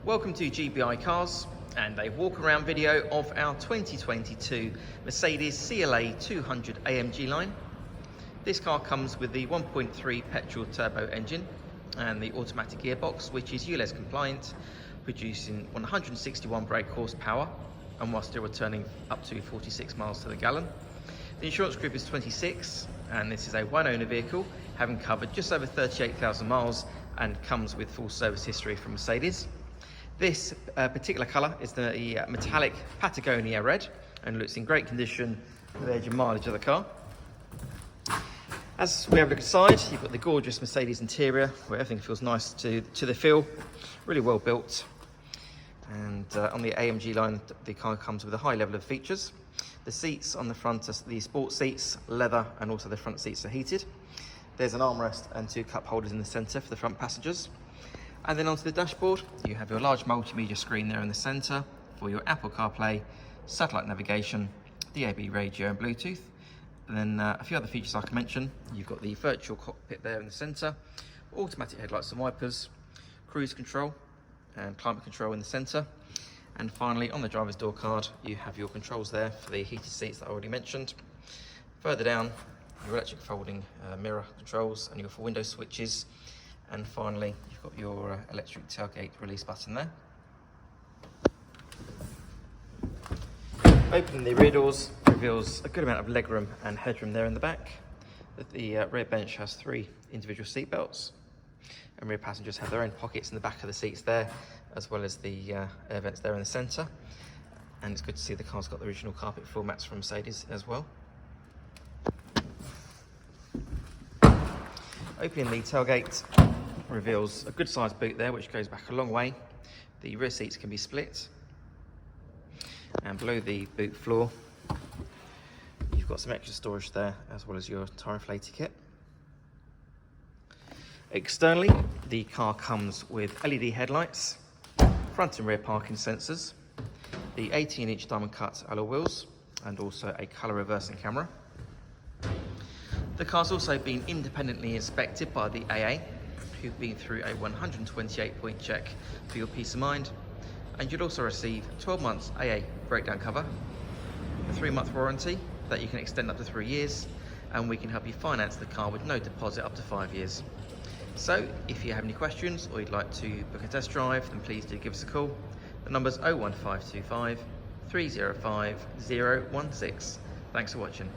Welcome to GBI Cars and a walk around video of our 2022 Mercedes CLA200 AMG line. This car comes with the 1.3 petrol turbo engine and the automatic gearbox, which is ULEZ compliant, producing 161 brake horsepower and while still returning up to 46 miles to the gallon. The insurance group is 26 and this is a one owner vehicle, having covered just over 38,000 miles and comes with full service history from Mercedes. This particular colour is the Metallic Patagonia Red and looks in great condition for the age and mileage of the car. As we have a look inside, you've got the gorgeous Mercedes interior where everything feels nice to the feel, really well built. And on the AMG line, the car comes with a high level of features. The seats on the front are the sport seats, leather, and also the front seats are heated. There's an armrest and two cup holders in the centre for the front passengers. And then onto the dashboard, you have your large multimedia screen there in the centre for your Apple Carplay, satellite navigation, DAB radio and Bluetooth. And then a few other features I can mention. You've got the virtual cockpit there in the centre, automatic headlights and wipers, cruise control and climate control in the centre. And finally, on the driver's door card, you have your controls there for the heated seats that I already mentioned. Further down, your electric folding mirror controls and your full window switches. And finally, you've got your electric tailgate release button there. Opening the rear doors reveals a good amount of legroom and headroom there in the back. The rear bench has 3 individual seat belts, and rear passengers have their own pockets in the back of the seats there, as well as the air vents there in the centre. And it's good to see the car's got the original carpet floor mats from Mercedes as well. Opening the tailgate reveals a good sized boot there, which goes back a long way. The rear seats can be split. And below the boot floor, you've got some extra storage there, as well as your tyre inflator kit. Externally, the car comes with LED headlights, front and rear parking sensors, the 18-inch diamond cut alloy wheels, and also a colour reversing camera. The car's also been independently inspected by the AA, who've been through a 128-point check for your peace of mind. And you'll also receive 12 months AA breakdown cover, a 3-month warranty that you can extend up to 3 years, and we can help you finance the car with no deposit up to 5 years. So if you have any questions or you'd like to book a test drive, then please do give us a call. The number's 01525 305 016. Thanks for watching.